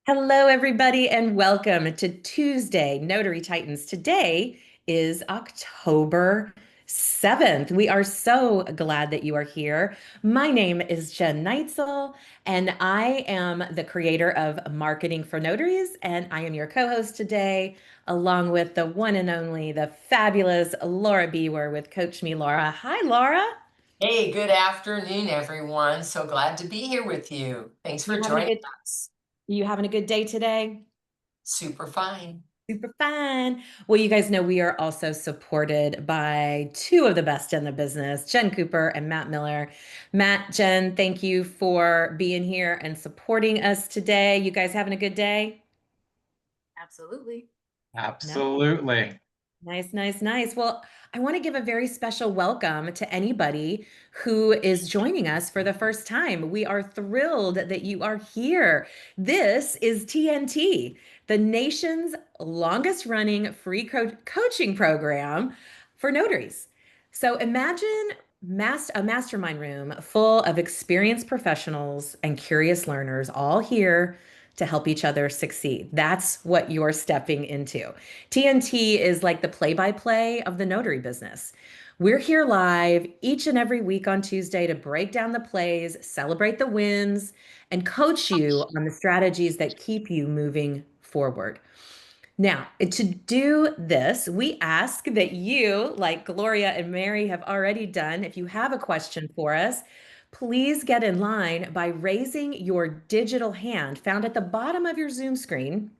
Hello, everybody, and welcome to Tuesday Notary Titans. Today is October 7th. We are so glad that you are here. My name is Jen Neitzel, and I am the creator of Marketing for Notaries, and I am your co-host today, along with the one and only, the fabulous Laura Biewer with CoachMeLaura. Hi, Laura. Hey, good afternoon, everyone. So glad to be here with you. Thanks for You having a joining good us. you having a good day today? Super fine. Super fun. Well, you guys know we are also supported by two of the best in the business, Jen Cooper and Matt Miller. Matt, Jen, thank you for being here and supporting us today. You guys having a good day? Absolutely. No? Absolutely. Nice, nice, nice. Well, I want to give a very special welcome to anybody who is joining us for the first time. We are thrilled that you are here. This is TNT, the nation's longest running free coaching program for notaries. So imagine a mastermind room full of experienced professionals and curious learners all here to help each other succeed. That's what you're stepping into. TNT is like the play-by-play of the notary business. We're here live each and every week on Tuesday to break down the plays, celebrate the wins, and coach you on the strategies that keep you moving forward. Now, to do this, we ask that you, like Gloria and Mary have already done, if you have a question for us, please get in line by raising your digital hand found at the bottom of your Zoom screen,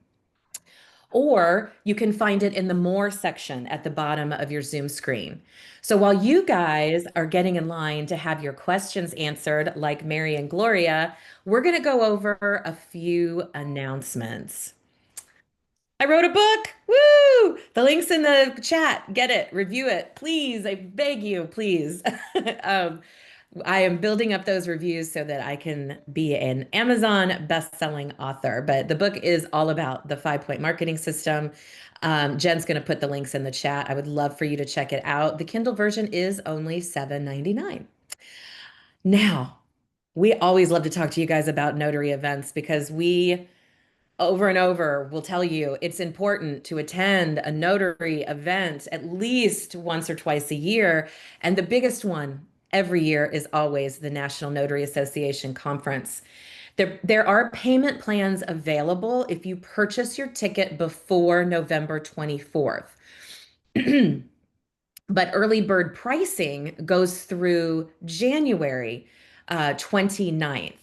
or you can find it in the More section at the bottom of your Zoom screen. So while you guys are getting in line to have your questions answered, like Mary and Gloria, we're going to go over a few announcements. I wrote a book. Woo! The link's in the chat. Get it, review it, please. I beg you, please. um, I am building up those reviews so that I can be an Amazon best-selling author. But the book is all about the 5-point marketing system. Jen's going to put the links in the chat. I would love for you to check it out. The Kindle version is only $7.99. Now, we always love to talk to you guys about notary events because we over and over will tell you it's important to attend a notary event at least once or twice a year. And the biggest one every year is always the National Notary Association Conference. There are payment plans available if you purchase your ticket before November 24th. But early bird pricing goes through January 29th.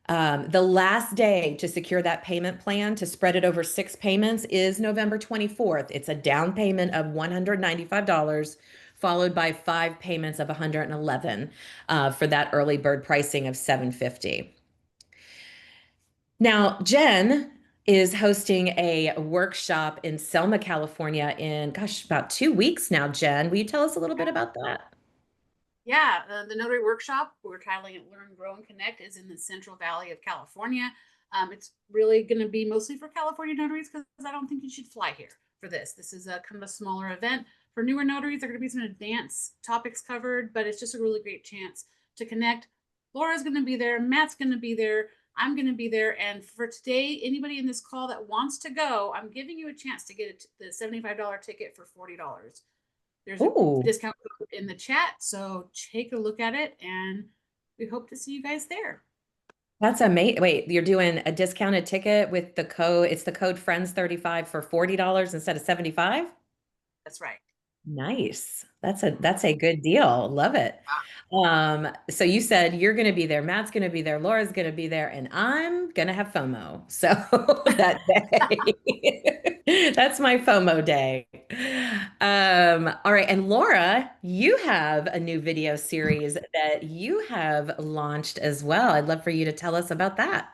The last day to secure that payment plan to spread it over 6 payments is November 24th. It's a down payment of $195, followed by 5 payments of $111 for that early bird pricing of $750. Now, Jen is hosting a workshop in Selma, California in, gosh, about 2 weeks now, Jen. Will you tell us a little bit about that? Yeah, the Notary Workshop, we're titling it Learn, Grow, and Connect, is in the Central Valley of California. It's really going to be mostly for California notaries because I don't think you should fly here for this. This is a kind of a smaller event. For newer notaries, there are going to be some advanced topics covered, but it's just a really great chance to connect. Laura's going to be there, Matt's going to be there, I'm going to be there. And for today, anybody in this call that wants to go, I'm giving you a chance to get the $75 ticket for $40. There's a Ooh. discount code in the chat, so take a look at it, and we hope to see you guys there. That's amazing. Wait, you're doing a discounted ticket with the code. It's the code friends35 for $40 instead of 75? That's right. Nice. That's a good deal. Love it. So you said you're going to be there, Matt's going to be there, Laura's going to be there, and I'm going to have FOMO. So that day, that's my FOMO day. All right. And Laura, you have a new video series that you have launched as well. I'd love for you to tell us about that.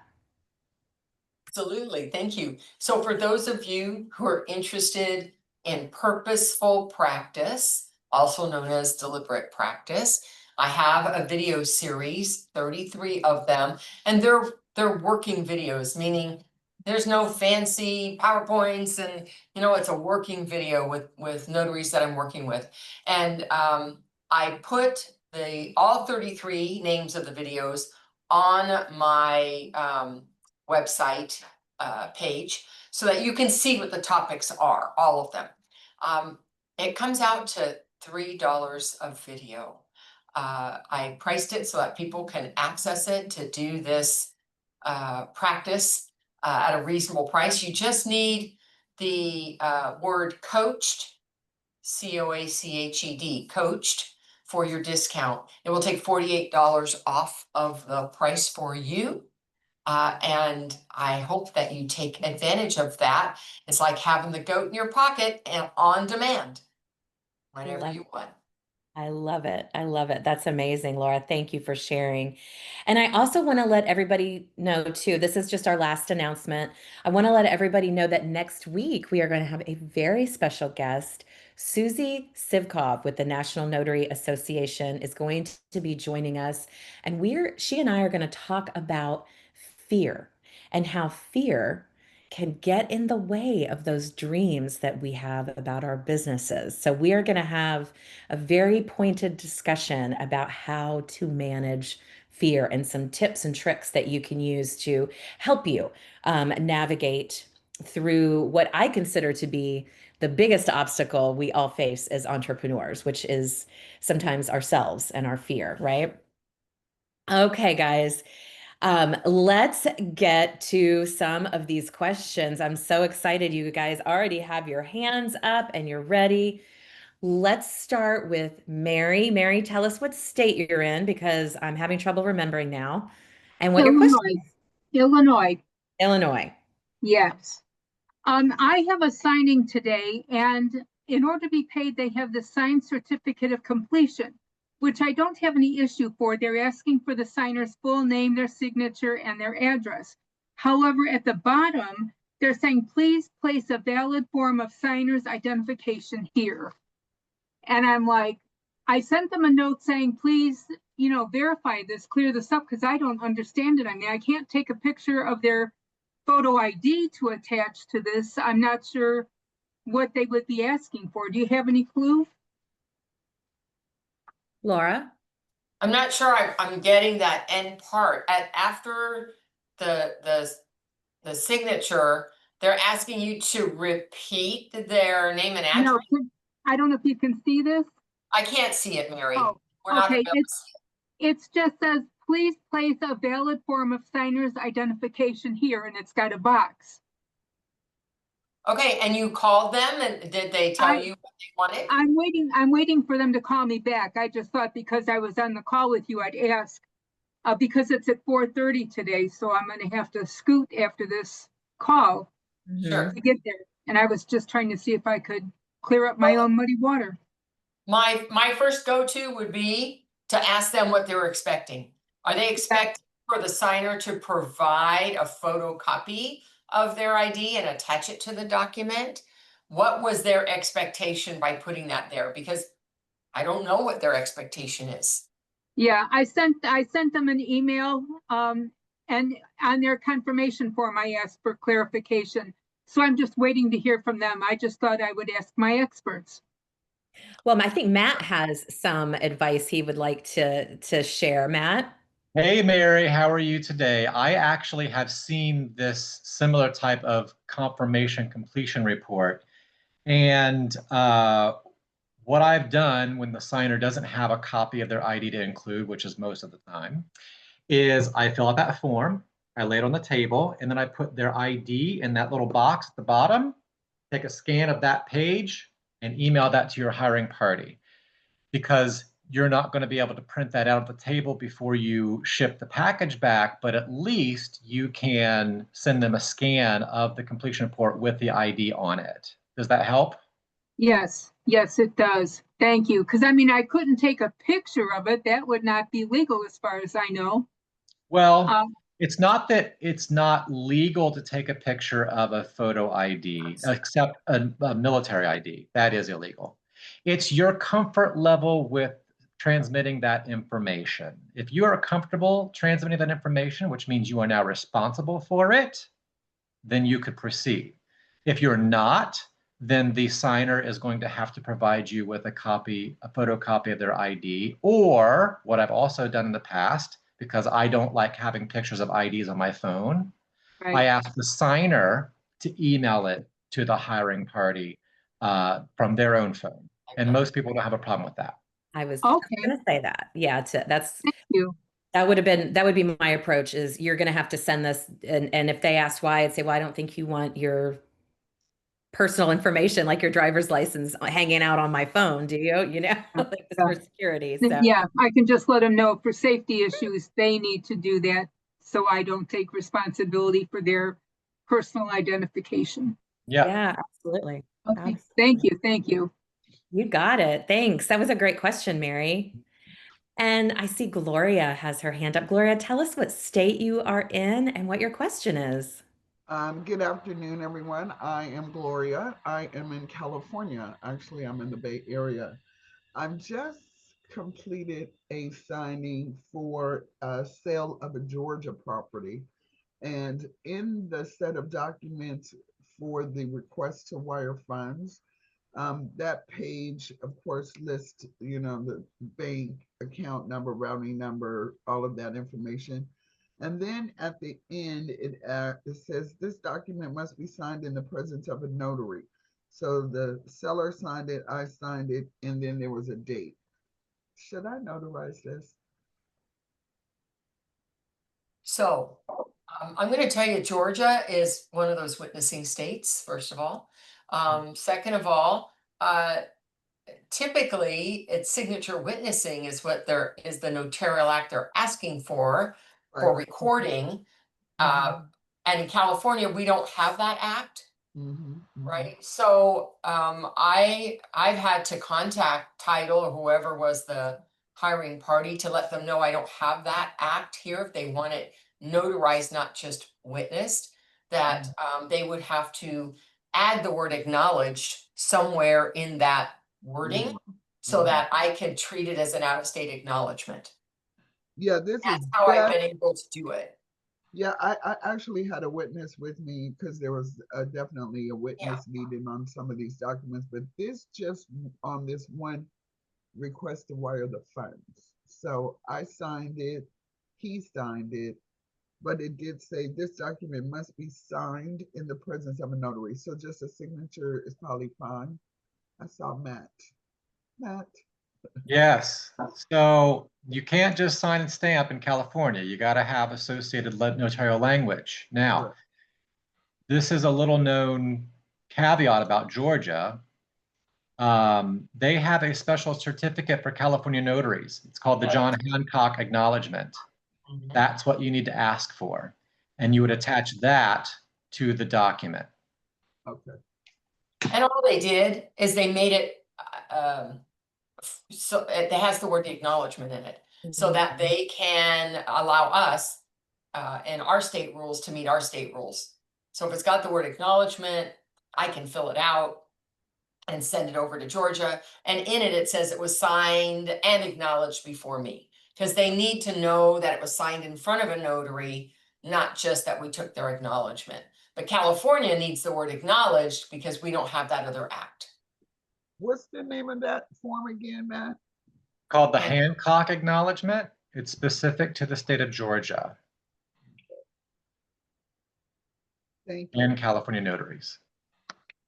Absolutely. Thank you. So for those of you who are interested in purposeful practice, also known as deliberate practice, I have a video series, 33 of them, and they're working videos, meaning there's no fancy PowerPoints, and it's a working video with notaries that I'm working with. And I put all 33 names of the videos on my website page so that you can see what the topics are, all of them. It comes out to $3 a video. I priced it so that people can access it to do this practice at a reasonable price. You just need the word coached, COACHED, coached, for your discount. It will take $48 off of the price for you. And I hope that you take advantage of that. It's like having the goat in your pocket and on demand whenever you want. I love it. I love it. That's amazing, Laura. Thank you for sharing. And I also want to let everybody know, too, this is just our last announcement. I want to let everybody know that next week we are going to have a very special guest. Susie Sivkov with the National Notary Association is going to be joining us. And she and I are going to talk about fear and how fear can get in the way of those dreams that we have about our businesses. So we are going to have a very pointed discussion about how to manage fear and some tips and tricks that you can use to help you navigate through what I consider to be the biggest obstacle we all face as entrepreneurs, which is sometimes ourselves and our fear, right? Okay, guys. Let's get to some of these questions. I'm so excited. You guys already have your hands up and you're ready. Let's start with Mary. Mary, tell us what state you're in because I'm having trouble remembering now. And what your question Illinois. Illinois. Illinois. Yes. I have a signing today, and in order to be paid, they have the signed certificate of completion, which I don't have any issue for. They're asking for the signer's full name, their signature, and their address. However, at the bottom, they're saying, please place a valid form of signer's identification here. And I'm like, I sent them a note saying, please, verify this, clear this up, because I don't understand it. I mean, I can't take a picture of their photo ID to attach to this. I'm not sure what they would be asking for. Do you have any clue? Laura? I'm not sure I'm getting that end part. After the signature, they're asking you to repeat their name and address. No, I don't know if you can see this. I can't see it, Mary. Oh, We're not okay. gonna be able to see It just says, please place a valid form of signer's identification here, and it's got a box. it. Okay, and you called them and did they tell you what they wanted? I'm waiting for them to call me back. I just thought because I was on the call with you, I'd ask, because it's at 4:30 today, so I'm gonna have to scoot after this call Sure. to get there. And I was just trying to see if I could clear up my own muddy water. My first go-to would be to ask them what they were expecting. Are they expecting for the signer to provide a photocopy of their ID and attach it to the document? What was their expectation by putting that there? Because I don't know what their expectation is. Yeah, I sent them an email, and on their confirmation form, I asked for clarification. So I'm just waiting to hear from them. I just thought I would ask my experts. Well, I think Matt has some advice he would like to share. Matt? Hey, Mary, how are you today? I actually have seen this similar type of confirmation completion report. And what I've done when the signer doesn't have a copy of their ID to include, which is most of the time, is I fill out that form, I lay it on the table, and then I put their ID in that little box at the bottom, take a scan of that page, and email that to your hiring party. Because you're not going to be able to print that out at the table before you ship the package back, but at least you can send them a scan of the completion report with the ID on it. Does that help? Yes, it does. Thank you. Because I mean, I couldn't take a picture of it. That would not be legal as far as I know. Well, it's not that it's not legal to take a picture of a photo ID, except a military ID. That is illegal. It's your comfort level with transmitting that information. If you are comfortable transmitting that information, which means you are now responsible for it, then you could proceed. If you're not, then the signer is going to have to provide you with a photocopy of their ID, or what I've also done in the past, because I don't like having pictures of IDs on my phone, I Right. ask the signer to email it to the hiring party from their own phone. And most people don't have a problem with that. I was Okay. going to say that. Yeah, that's Thank you. that would be my approach is you're going to have to send this and if they asked why, I'd say, well, I don't think you want your personal information like your driver's license hanging out on my phone, do you? You know, Yeah. like this Yeah. for security. So Yeah, I can just let them know for safety issues, they need to do that so I don't take responsibility for their personal identification. Yeah. yeah, absolutely. Okay, thank Absolutely. you, thank you. You got it. Thanks. That was a great question, Mary. And I see Gloria has her hand up. Gloria, tell us what state you are in and what your question is. Good afternoon, everyone. I am Gloria. I am in California. Actually, I'm in the Bay Area. I've just completed a signing for a sale of a Georgia property. And in the set of documents for the request to wire funds, that page, of course, lists, the bank account number, routing number, all of that information. And then at the end, it says this document must be signed in the presence of a notary. So the seller signed it, I signed it, and then there was a date. Should I notarize this? So I'm going to tell you, Georgia is one of those witnessing states, first of all. Second of all, typically it's signature witnessing is the notarial act they're asking for Right. recording. And in California, we don't have that act. Right. So I've had to contact title or whoever was the hiring party to let them know I don't have that act here. If they want it notarized, not just witnessed, that they would have to add the word acknowledged somewhere in that wording so that I could treat it as an out-of-state acknowledgement. Yeah, this That's is how I've been able to do it. Yeah, I actually had a witness with me because there was definitely a witness needed on some of these documents, but this just on this one request to wire the funds. So I signed it, he signed it, but it did say this document must be signed in the presence of a notary. So just a signature is probably fine. I saw Matt. Matt. Yes. So you can't just sign and stamp in California. You got to have associated notarial language. Now, Correct. this is a little known caveat about Georgia. They have a special certificate for California notaries. It's called the John Hancock Acknowledgement. That's what you need to ask for. And you would attach that to the document. Okay. And all they did is they made it so it has the word acknowledgement in it, so that they can allow us and our state rules to meet our state rules. So if it's got the word acknowledgement, I can fill it out and send it over to Georgia. And in it, it says it was signed and acknowledged before me, because they need to know that it was signed in front of a notary, not just that we took their acknowledgement. But California needs the word acknowledged because we don't have that other act. What's the name of that form again, Matt? Called the Hancock Acknowledgement. It's specific to the state of Georgia. Thank you. And California notaries.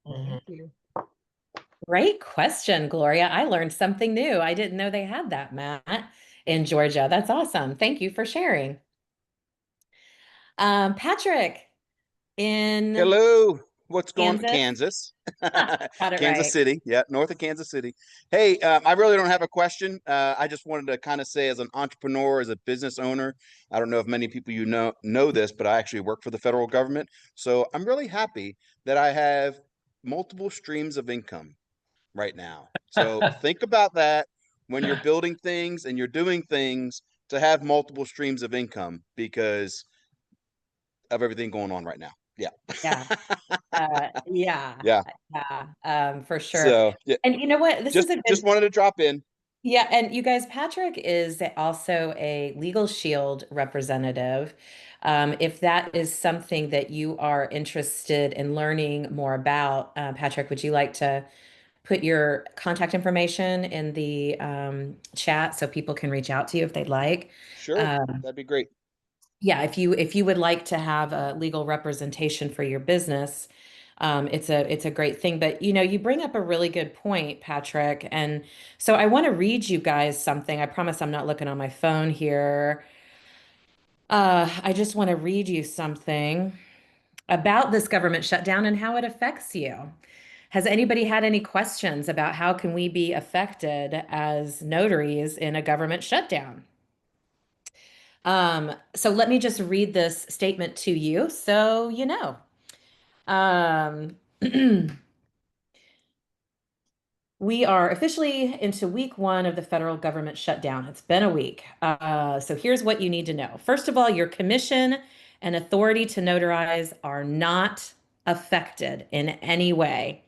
Thank you. Great question, Gloria. I learned something new. I didn't know they had that, Matt, in Georgia. That's awesome. Thank you for sharing. Patrick in Hello. What's going on? Kansas. Kansas. Got it Kansas right. City. Yeah, north of Kansas City. Hey, I really don't have a question. I just wanted to kind of say, as an entrepreneur, as a business owner, I don't know if many people know this, but I actually work for the federal government. So I'm really happy that I have multiple streams of income right now. So think about that when you're building things and you're doing things, to have multiple streams of income because of everything going on right now. Yeah. Yeah. Yeah. Yeah. For sure. So yeah, And you know what? This is a just good, wanted to drop in. yeah. And you guys, Patrick is also a Legal Shield representative. If that is something that you are interested in learning more about, Patrick, would you like to put your contact information in the chat so people can reach out to you if they'd like? Sure, Um, that'd be great. yeah, if you would like to have a legal representation for your business, it's a great thing. But you know, you bring up a really good point, Patrick. And so I want to read you guys something. I promise I'm not looking on my phone here. I just want to read you something about this government shutdown and how it affects you. Has anybody had any questions about how can we be affected as notaries in a government shutdown? So let me just read this statement to you so you know. Um, we are officially into week 1 of the federal government shutdown. It's been a week. So here's what you need to know. First of all, your commission and authority to notarize are not affected in any way.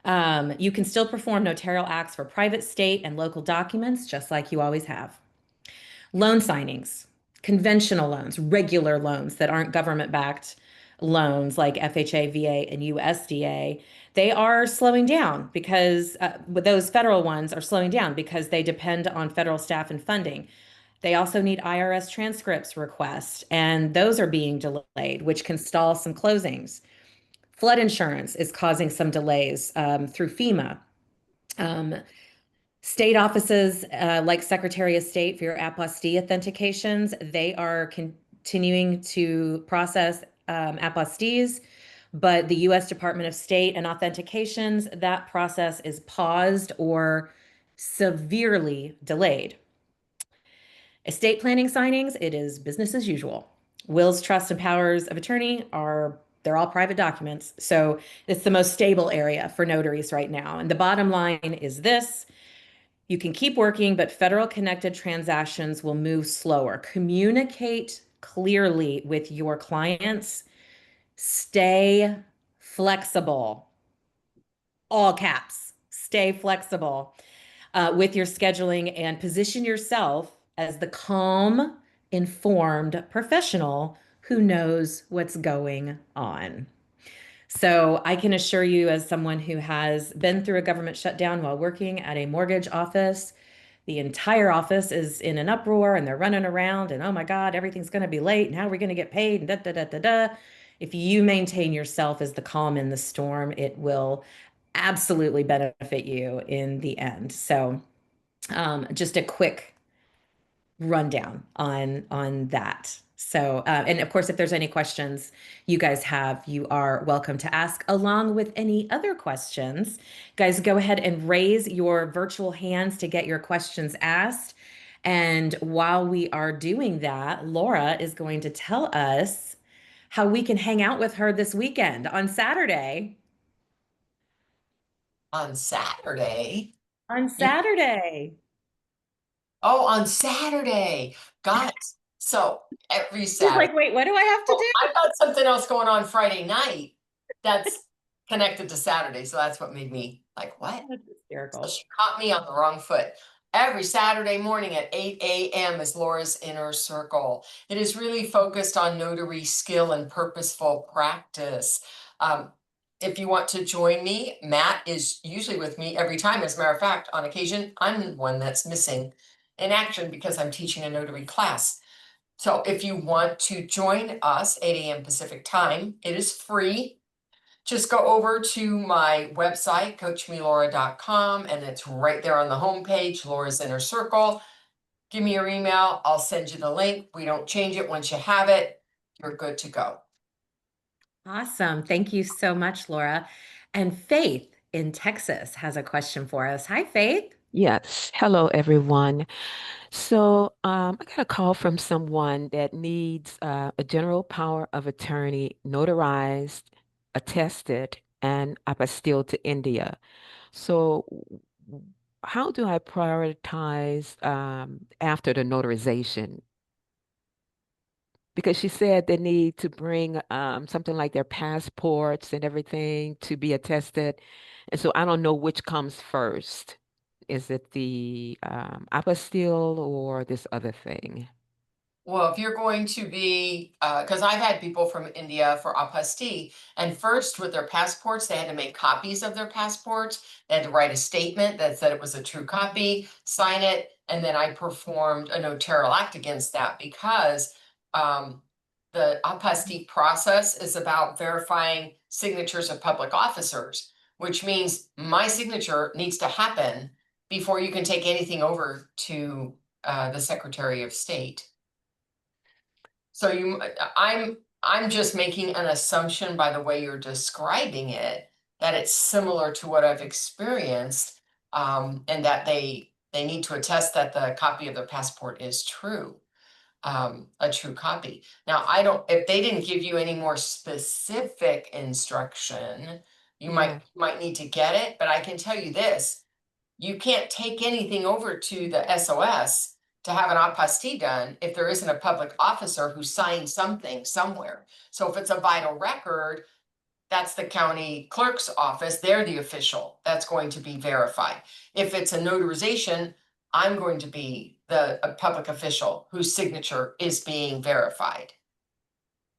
You can still perform notarial acts for private, state, and local documents, just like you always have. Loan signings, conventional loans, regular loans that aren't government-backed loans like FHA, VA, and USDA, they are slowing down because those federal ones are slowing down because they depend on federal staff and funding. They also need IRS transcripts requests, and those are being delayed, which can stall some closings. Flood insurance is causing some delays through FEMA. Um, State offices like Secretary of State for your apostille authentications, they are continuing to process apostilles, but the U.S. Department of State and authentications, that process is paused or severely delayed. Estate planning signings, it is business as usual. Wills, trusts, and powers of attorney they're all private documents. So it's the most stable area for notaries right now. And the bottom line is this: you can keep working, but federal connected transactions will move slower. Communicate clearly with your clients. Stay flexible. All caps. Stay flexible with your scheduling and position yourself as the calm, informed professional who knows what's going on. So I can assure you, as someone who has been through a government shutdown while working at a mortgage office, the entire office is in an uproar and they're running around and oh my God, everything's going to be late and how are we going to get paid and da da da da da. If you maintain yourself as the calm in the storm, it will absolutely benefit you in the end. So just a quick rundown on that. So, and of course, if there's any questions you guys have, you are welcome to ask along with any other questions. Guys, go ahead and raise your virtual hands to get your questions asked. And while we are doing that, Laura is going to tell us how we can hang out with her this weekend on Saturday. On Saturday. On Saturday. Oh, on Saturday. Guys, so every She's Saturday. like, wait, what do I have to Oh, do? I've got something else going on Friday night that's connected to Saturday. So that's what made me like, what? That's So hysterical. she caught me on the wrong foot. Every Saturday morning at 8 a.m. is Laura's Inner Circle. It is really focused on notary skill and purposeful practice. If you want to join me, Matt is usually with me every time. As a matter of fact, on occasion, I'm the one that's missing in action because I'm teaching a notary class. So if you want to join us, 8 a.m. Pacific time, it is free. Just go over to my website, CoachMeLaura.com, and it's right there on the homepage, Laura's Inner Circle. Give me your email. I'll send you the link. We don't change it. Once you have it, you're good to go. Awesome. Thank you so much, Laura. And Faith in Texas has a question for us. Hi, Faith. Yes. Hello, everyone. So, I got a call from someone that needs a general power of attorney notarized, attested, and apostille to India. So, how do I prioritize after the notarization? Because she said they need to bring something like their passports and everything to be attested. And so I don't know which comes first. Is it the apostille or this other thing? Well, if you're going to be, because I've had people from India for apostille, and first with their passports, they had to make copies of their passports. They had to write a statement that said it was a true copy, sign it, and then I performed a notarial act against that because the apostille process is about verifying signatures of public officers, which means my signature needs to happen before you can take anything over to the Secretary of State. So I'm just making an assumption by the way you're describing it, that it's similar to what I've experienced, and that they need to attest that the copy of their passport is true, a true copy. Now, if they didn't give you any more specific instruction, you Yeah. might need to get it, but I can tell you this, you can't take anything over to the SOS to have an apostille done if there isn't a public officer who signed something somewhere. So if it's a vital record, that's the county clerk's office. They're the official that's going to be verified. If it's a notarization, I'm going to be a public official whose signature is being verified.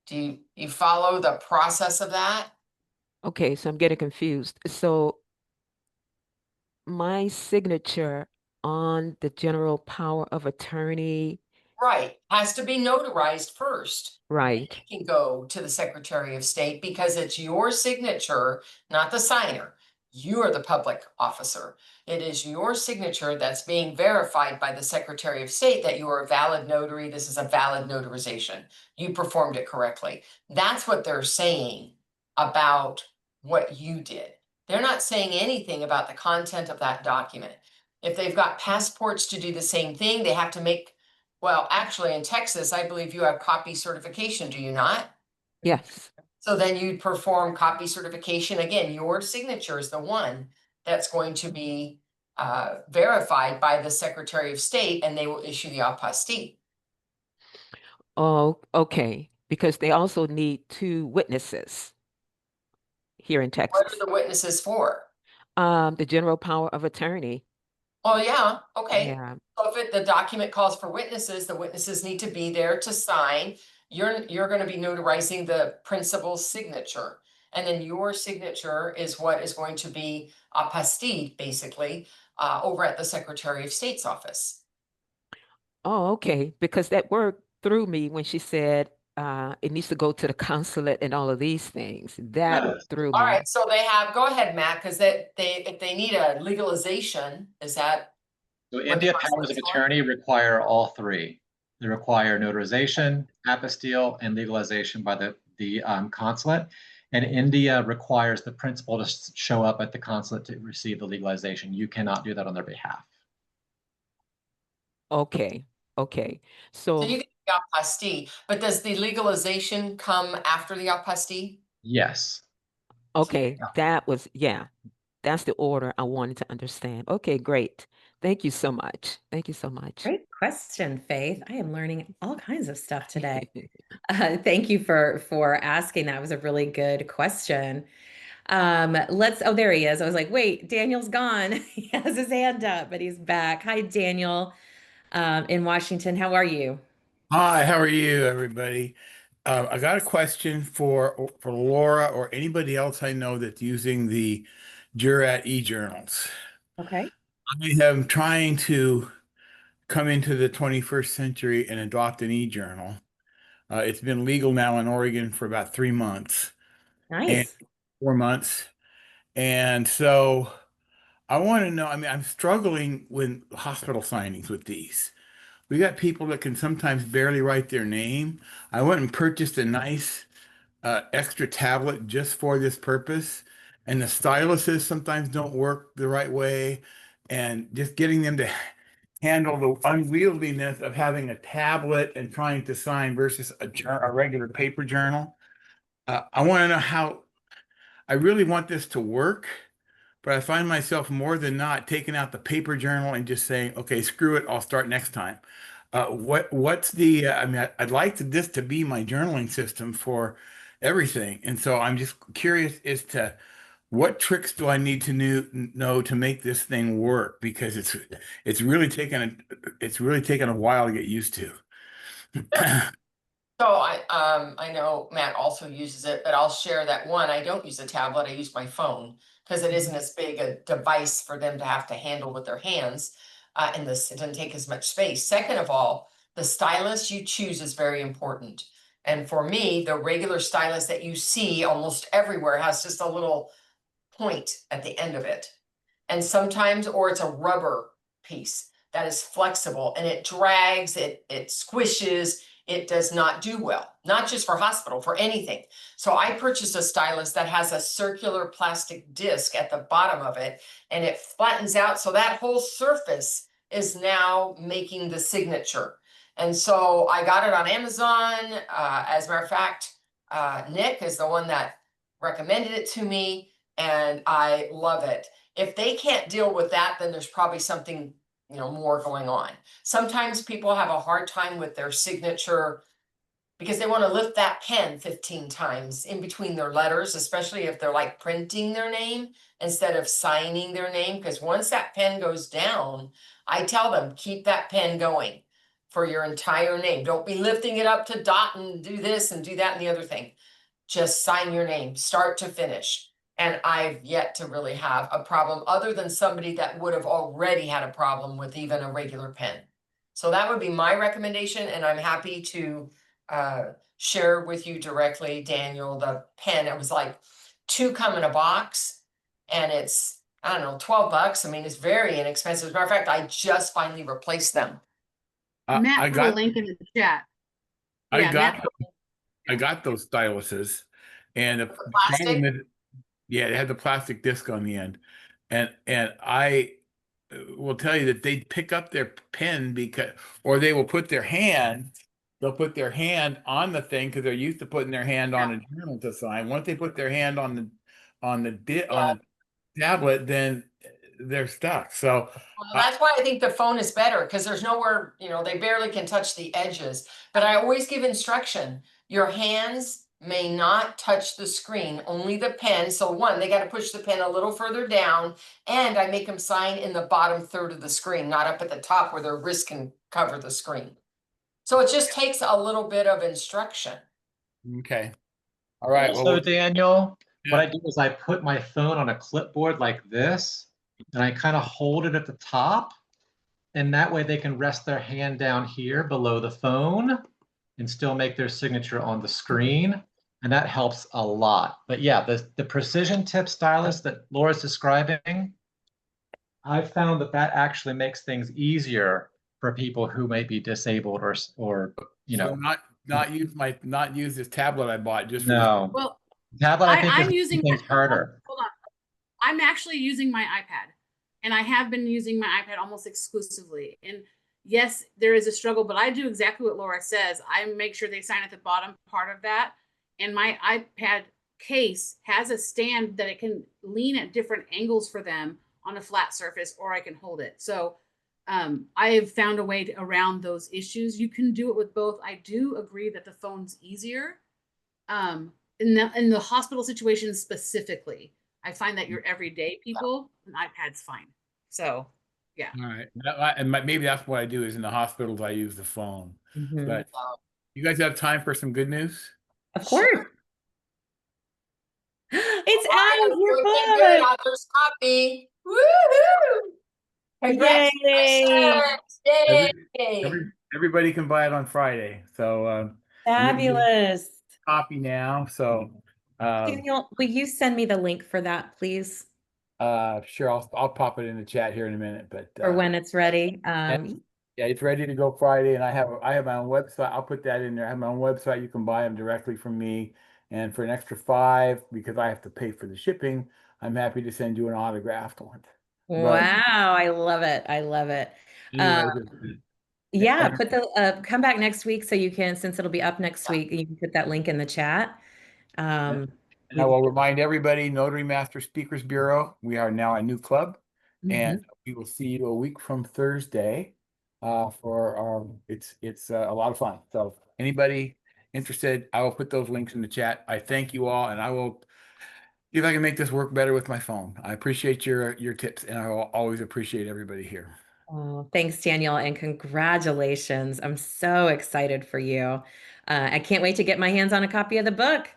Do you follow the process of that? Okay, so I'm getting confused. So my signature on the general power of attorney, Right, has to be notarized first. Then right? it can go to the Secretary of State because it's your signature, not the signer. You are the public officer. It is your signature that's being verified by the Secretary of State that you are a valid notary. This is a valid notarization. You performed it correctly. That's what they're saying about what you did. They're not saying anything about the content of that document. If they've got passports to do the same thing, they have to make, well, actually in Texas, I believe you have copy certification, do you not? Yes. So then you'd perform copy certification. Again, your signature is the one that's going to be verified by the Secretary of State, and they will issue the apostille. Oh, okay. Because they also need two witnesses here in What are Texas. the witnesses for? The general power of attorney. Oh, yeah, okay. Yeah. So if the document calls for witnesses, the witnesses need to be there to sign. You're going to be notarizing the principal's signature. And then your signature is what is going to be apostille, basically, over at the Secretary of State's office. Oh, okay. Because that word threw me when she said it needs to go to the consulate and all of these things. That threw All me. right, so go ahead, Matt, because if they need a legalization, is that? So what India the powers process of is for? attorney require all three. They require notarization, apostille, and legalization by the consulate. And India requires the principal to show up at the consulate to receive the legalization. You cannot do that on their behalf. Okay. Okay. So So, you get the apostille, but does the legalization come after the apostille? Yes. okay, that was, yeah, that's the order I wanted to understand. Okay, great. Thank you so much. Thank you so much. Great question, Faith. I am learning all kinds of stuff today. Thank you for asking. That was a really good question. Oh, there he is. I was like, wait, Daniel's gone. He has his hand up, but he's back. Hi, Daniel, in Washington. How are you? Hi, how are you, everybody? I got a question for Laura or anybody else I know that's using the Jurat e-journals. Okay. I am trying to come into the 21st century and adopt an e-journal. It's been legal now in Oregon for about 3 months and Nice. 4 months. And so I want to know, I mean, I'm struggling with hospital signings with these. We got people that can sometimes barely write their name. I went and purchased a nice extra tablet just for this purpose, and the styluses sometimes don't work the right way, and just getting them to handle the unwieldiness of having a tablet and trying to sign versus a regular paper journal. I want to know how. I really want this to work, but I find myself more than not taking out the paper journal and just saying, okay, screw it, I'll start next time. What's the, I mean, I'd like this to be my journaling system for everything. And so I'm just curious as to what tricks do I need to know to make this thing work? Because it's really taken a while to get used to. So I know Matt also uses it, but I'll share that one. I don't use a tablet. I use my phone because it isn't as big a device for them to have to handle with their hands. And it doesn't take as much space. Second of all, The stylus you choose is very important. And for me, the regular stylus that you see almost everywhere has just a little point at the end of it. And sometimes, or it's a rubber piece that is flexible and it drags, it squishes, it does not do well, not just for hospital, for anything. So I purchased a stylus that has a circular plastic disc at the bottom of it, and it flattens out. So that whole surface is now making the signature. And so I got it on Amazon. As a matter of fact, Nick is the one that recommended it to me, and I love it. If they can't deal with that, then there's probably something, more going on. Sometimes people have a hard time with their signature because they want to lift that pen 15 times in between their letters, especially if they're like printing their name instead of signing their name. Because once that pen goes down, I tell them, keep that pen going for your entire name. Don't be lifting it up to dot and do this and do that and the other thing. Just sign your name, start to finish. And I've yet to really have a problem other than somebody that would have already had a problem with even a regular pen. So that would be my recommendation, and I'm happy to share with you directly, Daniel, the pen. It was like 2 come in a box, and it's, I don't know, $12. I mean, it's very inexpensive. As a matter of fact, I just finally replaced them. Matt I put a got link in the chat. I Yeah, got Matt. I got those styluses, and the Plastic. problem is, yeah, it had the plastic disc on the end, and I will tell you that they pick up their pen because, or they will put their hand. They'll put their hand on the thing because they're used to putting their hand on a journal to sign. Once they put their hand on the tablet, then they're stuck. So Well, that's why I think the phone is better, because there's nowhere, they barely can touch the edges. But I always give instruction. Your hands may not touch the screen, only the pen. So one, they got to push the pen a little further down, and I make them sign in the bottom third of the screen, not up at the top where their wrist can cover the screen. So it just takes a little bit of instruction. okay, all right. Well, So Daniel, what yeah. I do is I put my phone on a clipboard like this, and I kind of hold it at the top, and that way they can rest their hand down here below the phone and still make their signature on the screen. And that helps a lot. But yeah, the precision tip stylus that Laura's describing, I've found that actually makes things easier for people who may be disabled or So not use this tablet I bought just for this. no. Well, Tablet I think is I'm using things harder. Hold on. I'm actually using my iPad, and I have been using my iPad almost exclusively. And yes, there is a struggle, but I do exactly what Laura says. I make sure they sign at the bottom part of that. And my iPad case has a stand that it can lean at different angles for them on a flat surface, or I can hold it. So I have found a way around those issues. You can do it with both. I do agree that the phone's easier. In the hospital situation specifically, I find that your everyday people, an iPad's fine. So, yeah. All right, and maybe that's what I do is in the hospitals I use the phone. Mhm. But you guys have time for some good news? Of course. It's Right, out, your looking good. book. Author's copy. Woohoo! Congratulations! Yay! Everybody can buy it on Friday. So I'm gonna give Fabulous. a copy now. So Daniel, will you send me the link for that, please? sure, I'll pop it in the chat here in a minute. But Or when it's ready. yeah, it's ready to go Friday, and I have my own website. I'll put that in there. I have my own website. You can buy them directly from me, and for an extra $5, because I have to pay for the shipping, I'm happy to send you an autographed one. Wow, I love it. I love it. Anyway, Yeah, put the come back next week so you can, since it'll be up next week, you can put that link in the chat. And I will remind everybody, Notary Master Speakers Bureau, we are now a new club, and we will see you a week from Thursday for it's a lot of fun. So anybody interested, I will put those links in the chat. I thank you all, and I will see if I can make this work better with my phone. I appreciate your tips, and I will always appreciate everybody here. Oh, thanks, Daniel, and congratulations. I'm so excited for you. I can't wait to get my hands on a copy of the book.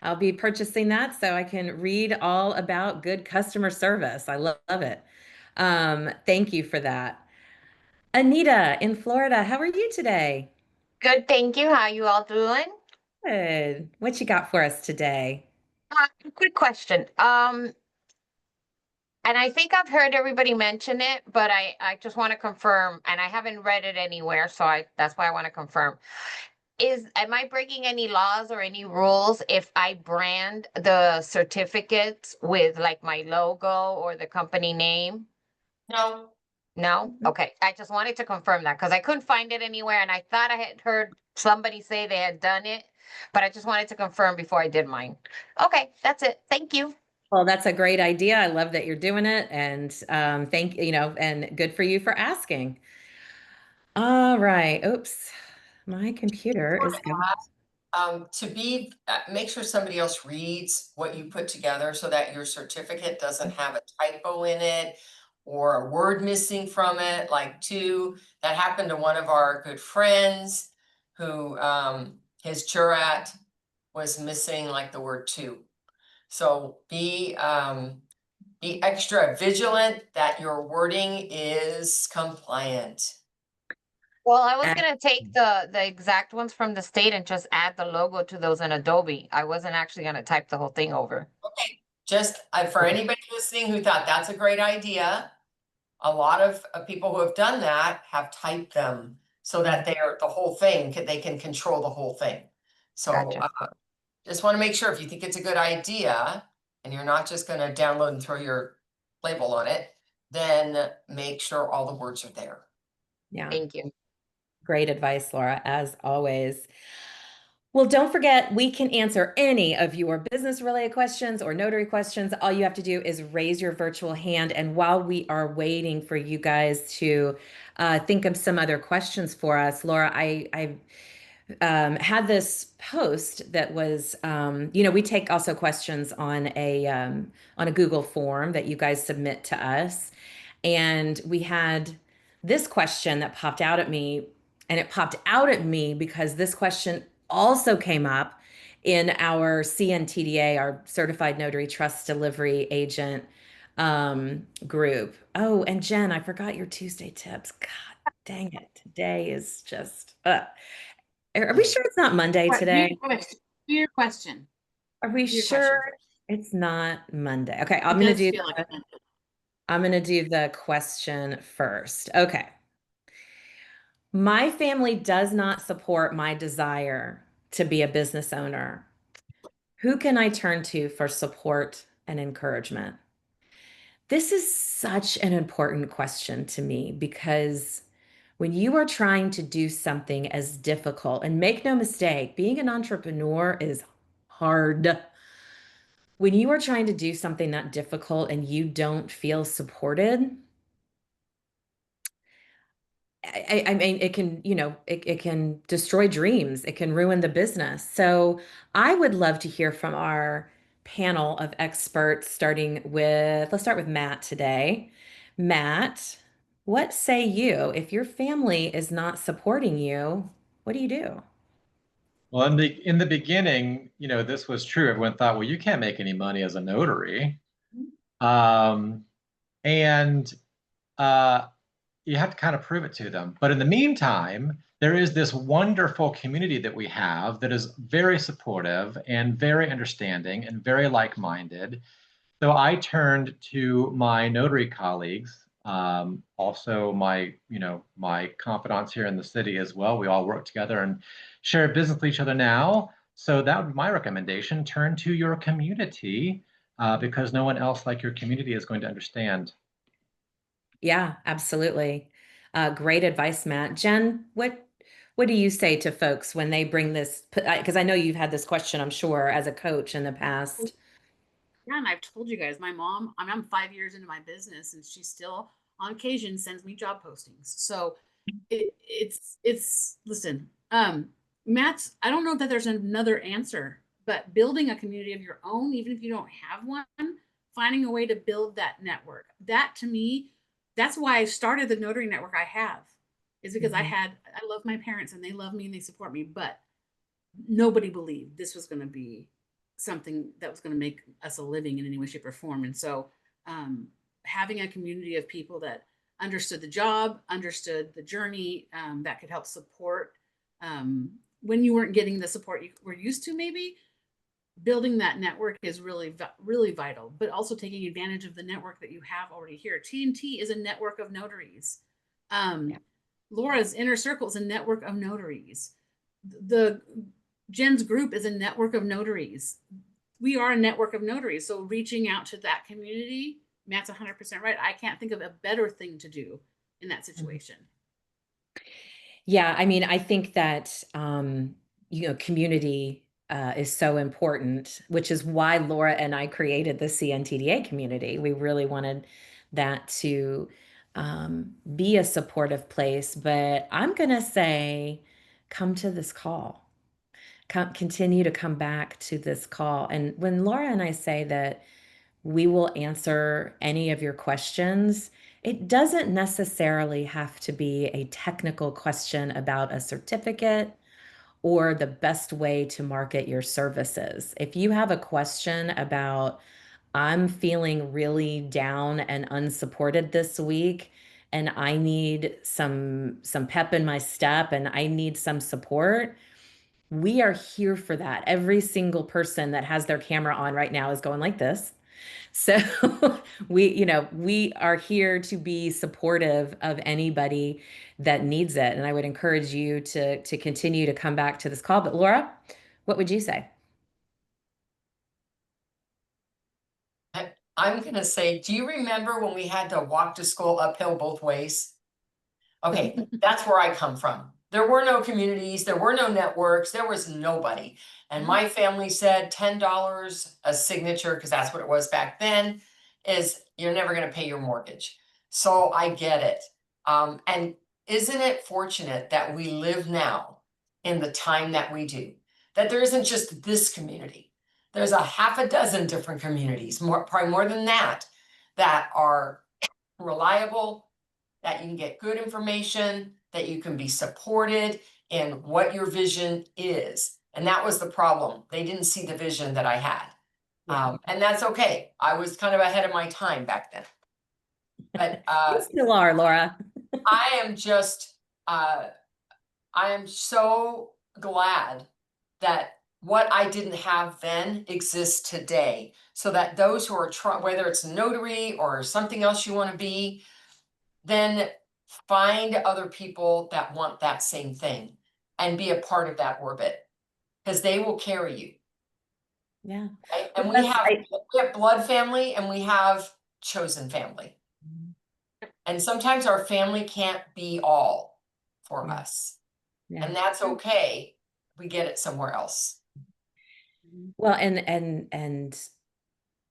I'll be purchasing that so I can read all about good customer service. I love it. Thank you for that. Anita in Florida. How are you today? Good, thank you. How you all doing? Good. What you got for us today? Quick question. And I think I've heard everybody mention it, but I just want to confirm, and I haven't read it anywhere, so that's why I want to confirm. Am I breaking any laws or any rules if I brand the certificates with like my logo or the company name? No, No? Okay. I just wanted to confirm that because I couldn't find it anywhere and I thought I had heard somebody say they had done it, but I just wanted to confirm before I did mine. Okay, that's it. Thank you. Well, that's a great idea. I love that you're doing it, and and good for you for asking. All right. Oops, my computer is going. make sure somebody else reads what you put together so that your certificate doesn't have a typo in it or a word missing from it, like two. That happened to one of our good friends who, his jurat was missing like the word two. So be extra vigilant that your wording is compliant. Well, I was gonna take the exact ones from the state and just add the logo to those in Adobe. I wasn't actually gonna type the whole thing over. Okay, just for anybody listening who thought that's a great idea, a lot of people who have done that have typed them so that they're the whole thing, they can control the whole thing. So Gotcha. just want to make sure if you think it's a good idea and you're not just going to download and throw your label on it, then make sure all the words are there. Yeah, Thank you. great advice, Laura, as always. Well, don't forget, we can answer any of your business related questions or notary questions. All you have to do is raise your virtual hand. And while we are waiting for you guys to think of some other questions for us, Laura, I had this post that was, we take also questions on a Google form that you guys submit to us, and we had this question that popped out at me, and it popped out at me because this question also came up in our CNTDA, our Certified Notary Trust Delivery Agent group. Oh, and Jen, I forgot your Tuesday tips. God dang it. Today is just are we sure it's not Monday What, today? your question. Are we Your sure question first. it's not Monday? Okay, It does feel like Monday. I'm gonna do the question first. Okay. My family does not support my desire to be a business owner. Who can I turn to for support and encouragement? This is such an important question to me because when you are trying to do something as difficult, and make no mistake, being an entrepreneur is hard. When you are trying to do something that difficult and you don't feel supported, I mean, it can, it can destroy dreams. It can ruin the business. So I would love to hear from our panel of experts, let's start with Matt today. Matt, what say you? If your family is not supporting you, what do you do? Well, in the beginning, this was true. Everyone thought, well, you can't make any money as a notary. Um, and uh, you have to kind of prove it to them. But in the meantime, there is this wonderful community that we have that is very supportive and very understanding and very like-minded. So I turned to my notary colleagues, also my confidants here in the city as well. We all work together and share business with each other now. So that would be my recommendation. Turn to your community because no one else like your community is going to understand. Yeah, absolutely. Great advice, Matt. Jen, what do you say to folks when they bring this? Because I know you've had this question, I'm sure, as a coach in the past. Yeah, and I've told you guys, my mom, I'm 5 years into my business and she still on occasion sends me job postings. So it's listen, Matt's, I don't know that there's another answer, but building a community of your own, even if you don't have one, finding a way to build that network. That to me, that's why I started the notary network I have, is because I love my parents and they love me and they support me, but nobody believed this was going to be something that was going to make us a living in any way, shape, or form. And so, having a community of people that understood the job, understood the journey, that could help support when you weren't getting the support you were used to. Maybe building that network is really vital, but also taking advantage of the network that you have already here. TNT is a network of notaries. Yeah. Laura's Inner Circle is a network of notaries. The Jen's group is a network of notaries. We are a network of notaries. So reaching out to that community, Matt's 100% right. I can't think of a better thing to do in that situation. Yeah, I mean, I think that community is so important, which is why Laura and I created the CNTDA community. We really wanted that to be a supportive place. But I'm gonna say, come to this call. Continue to come back to this call. And when Laura and I say that we will answer any of your questions, it doesn't necessarily have to be a technical question about a certificate or the best way to market your services. If you have a question about, I'm feeling really down and unsupported this week, and I need some pep in my step and I need some support, we are here for that. Every single person that has their camera on right now is going like this. So we are here to be supportive of anybody that needs it. And I would encourage you to continue to come back to this call. But Laura, what would you say? I'm gonna say, do you remember when we had to walk to school uphill both ways? Okay, that's where I come from. There were no communities, there were no networks, there was nobody. And my family said $10 a signature, because that's what it was back then, is you're never gonna pay your mortgage. So I get it. And isn't it fortunate that we live now in the time that we do? That there isn't just this community. There's a half a dozen different communities, probably more than that, that are reliable, that you can get good information, that you can be supported in what your vision is. And that was the problem. They didn't see the vision that I had. And that's okay. I was kind of ahead of my time back then. But You still are, Laura. I am just, I am so glad that what I didn't have then exists today, so that those who are trying, whether it's a notary or something else you want to be, then find other people that want that same thing and be a part of that orbit, because they will carry you. Yeah. Right? And Well, we have blood family and we have chosen family. And sometimes our family can't be all for us. Yeah. And that's okay. We get it somewhere else. Well, and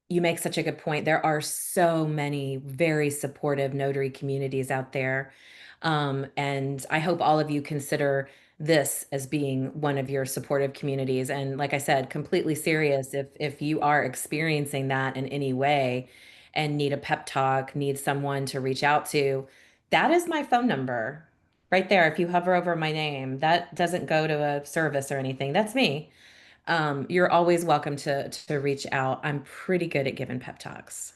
you make such a good point. There are so many very supportive notary communities out there. And I hope all of you consider this as being one of your supportive communities. And like I said, completely serious, if you are experiencing that in any way and need a pep talk, need someone to reach out to, that is my phone number right there. If you hover over my name, that doesn't go to a service or anything. That's me. You're always welcome to reach out. I'm pretty good at giving pep talks.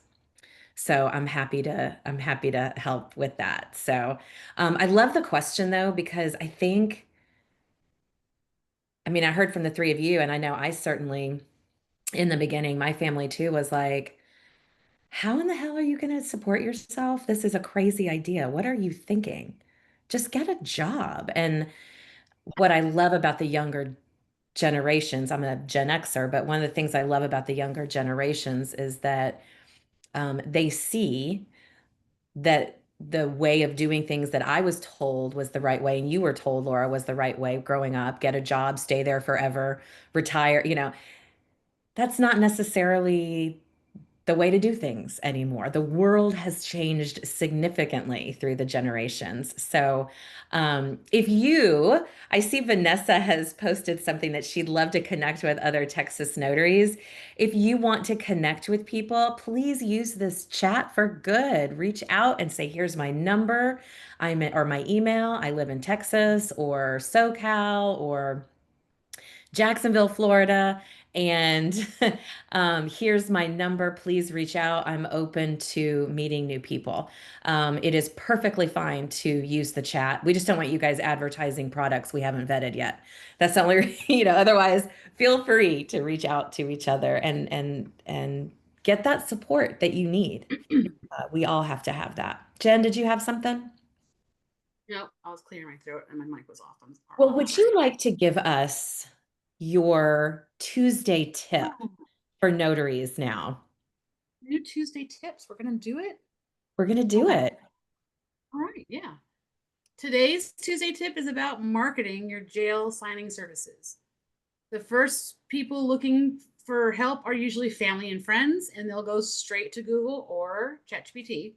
So I'm happy to help with that. So I love the question though, because I mean, I heard from the three of you, and I know I certainly in the beginning, my family too was like, how in the hell are you going to support yourself? This is a crazy idea. What are you thinking? Just get a job. And what I love about the younger generations, I'm a Gen Xer, but one of the things I love about the younger generations is that they see that the way of doing things that I was told was the right way, and you were told, Laura, was the right way growing up, get a job, stay there forever, retire, that's not necessarily the way to do things anymore. The world has changed significantly through the generations. So, I see Vanessa has posted something that she'd love to connect with other Texas notaries. If you want to connect with people, please use this chat for good. Reach out and say, here's my number, or my email. I live in Texas or SoCal or Jacksonville, Florida, And here's my number. Please reach out. I'm open to meeting new people. It is perfectly fine to use the chat. We just don't want you guys advertising products we haven't vetted yet. That's the only, otherwise feel free to reach out to each other and get that support that you need. We all have to have that. Jen, did you have something? Nope, I was clearing my throat and my mic was off. Well, would you like to give us your Tuesday tip for notaries now? New Tuesday tips. We're gonna do it. We're going to do it. All right, yeah. Today's Tuesday tip is about marketing your jail signing services. The first people looking for help are usually family and friends, and they'll go straight to Google or ChatGPT.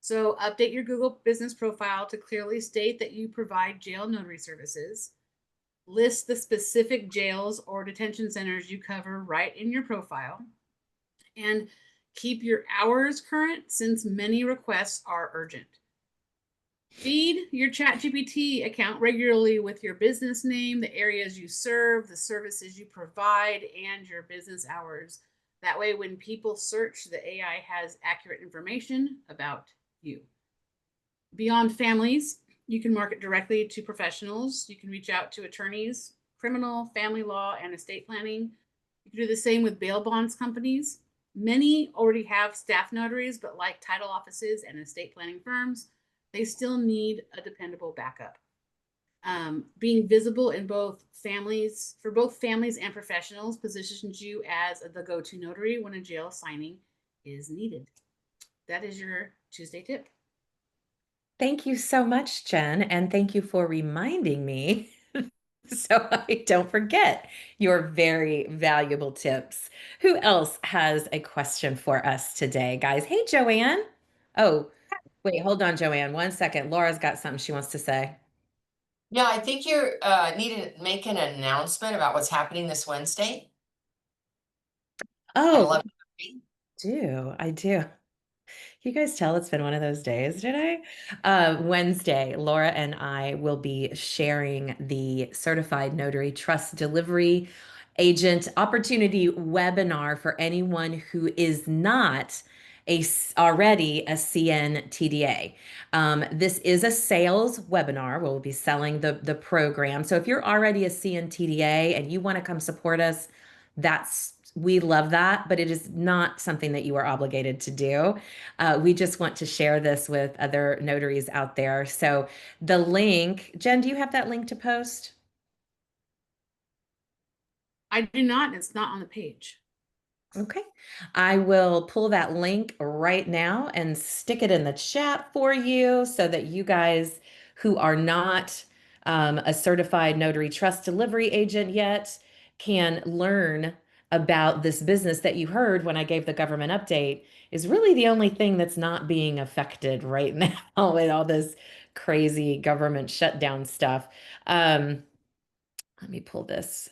So update your Google business profile to clearly state that you provide jail notary services. List the specific jails or detention centers you cover right in your profile. And keep your hours current since many requests are urgent. Feed your ChatGPT account regularly with your business name, the areas you serve, the services you provide, and your business hours. That way, when people search, the AI has accurate information about you. Beyond families, you can market directly to professionals. You can reach out to attorneys, criminal, family law, and estate planning. You can do the same with bail bonds companies. Many already have staff notaries, but like title offices and estate planning firms, they still need a dependable backup. Being visible in both families and professionals positions you as the go-to notary when a jail signing is needed. That is your Tuesday tip. Thank you so much, Jen, and thank you for reminding me so I don't forget your very valuable tips. Who else has a question for us today, guys? Hey, Joanne. Oh, wait, hold on, Joanne. 1 second. Laura's got something she wants to say. Yeah, I think you need to make an announcement about what's happening this Wednesday at Oh, 11:30. I do. You guys tell it's been one of those days today. Wednesday, Laura and I will be sharing the Certified Notary Trust Delivery Agent Opportunity webinar for anyone who is not already a CNTDA. This is a sales webinar. We'll be selling the program. So if you're already a CNTDA and you want to come support us, we love that, but it is not something that you are obligated to do. We just want to share this with other notaries out there. So the link, Jen, do you have that link to post? I do not. It's not on the page. Okay. I will pull that link right now and stick it in the chat for you so that you guys who are not a certified notary trust delivery agent yet can learn about this business that you heard when I gave the government update is really the only thing that's not being affected right now with all this crazy government shutdown stuff. Let me pull this.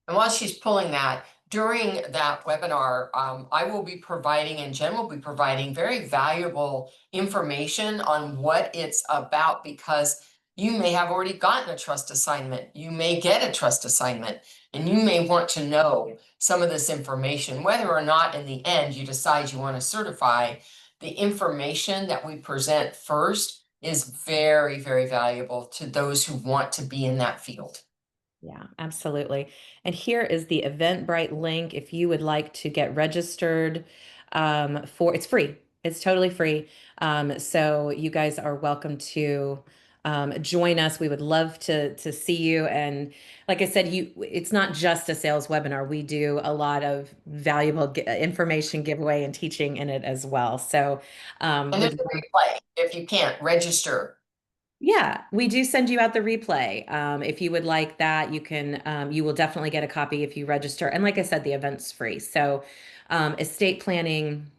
And while she's pulling that, during that webinar, I will be providing and Jen will be providing very valuable information on what it's about because you may have already gotten a trust assignment. You may get a trust assignment and you may want to know some of this information, whether or not in the end you decide you want to certify. The information that we present first is very, very valuable to those who want to be in that field. Yeah, absolutely. And here is the Eventbrite link if you would like to get registered it's free. It's totally free. So you guys are welcome to join us. We would love to see you. And like I said, it's not just a sales webinar. We do a lot of valuable information giveaway and teaching in it as well. So And there's a replay if you can't register. yeah, we do send you out the replay. If you would like that, you will definitely get a copy if you register. And like I said, the event's free. So, estate planning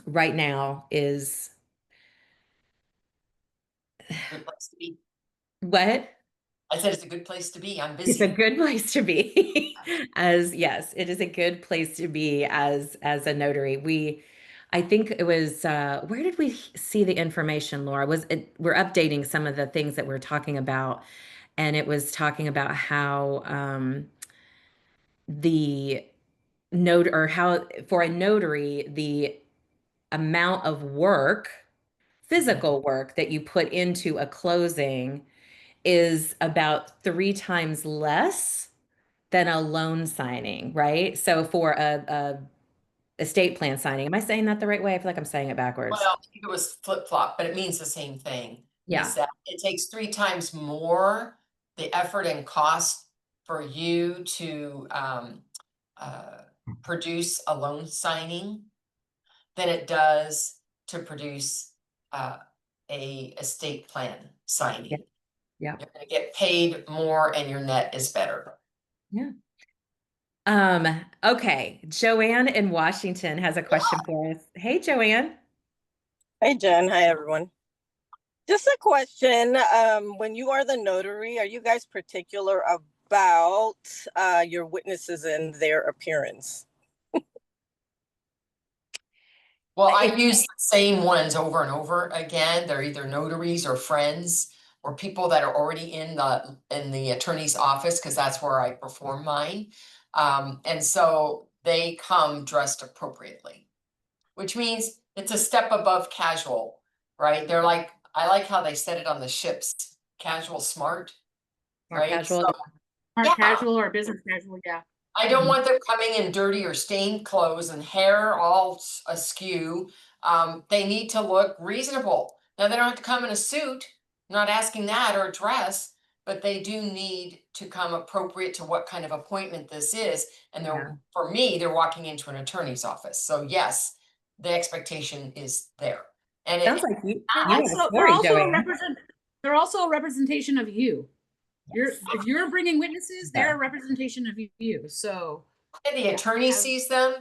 right now is Good place to be. what? I said it's a good place to be. I'm It's a busy. good place to be. Yes, it is a good place to be as a notary. I think it was where did we see the information, Laura? We're updating some of the things that we're talking about, and it was talking about how the note or how for a notary, the amount of work, physical work that you put into a closing is about 3 times less than a loan signing, right? So for a estate plan signing, am I saying that the right way? I feel like I'm saying it backwards. Well, I think it was flip-flop, but it means the same thing. Yeah. Is that it takes 3 times more the effort and cost for you to produce a loan signing than it does to produce a estate plan signing. Yeah. You're gonna get paid more and your net is better. Yeah. Okay. Joanne in Washington has a question for us. Hey, Joanne. Hey, Jen. Hi, everyone. Just a question. When you are the notary, are you guys particular about your witnesses and their appearance? Well, I use the same ones over and over again. They're either notaries or friends or people that are already in the attorney's office, because that's where I perform mine. And so they come dressed appropriately, which means it's a step above casual, right? They're like, I like how they said it on the ships, casual smart, More right? casual. So, Smart yeah. casual or business casual, yeah. I don't want them coming in dirty or stained clothes and hair all askew. They need to look reasonable. Now, they don't have to come in a suit, I'm not asking that, or a dress, but they do need to come appropriate to what kind of appointment this is. And they're, for me, they're walking into an attorney's office. So yes, the expectation is there. And Sounds it, like you They're have a also, story, Joanne. they're also a representation of you. If you're bringing witnesses, they're a representation of you. So the attorney sees them.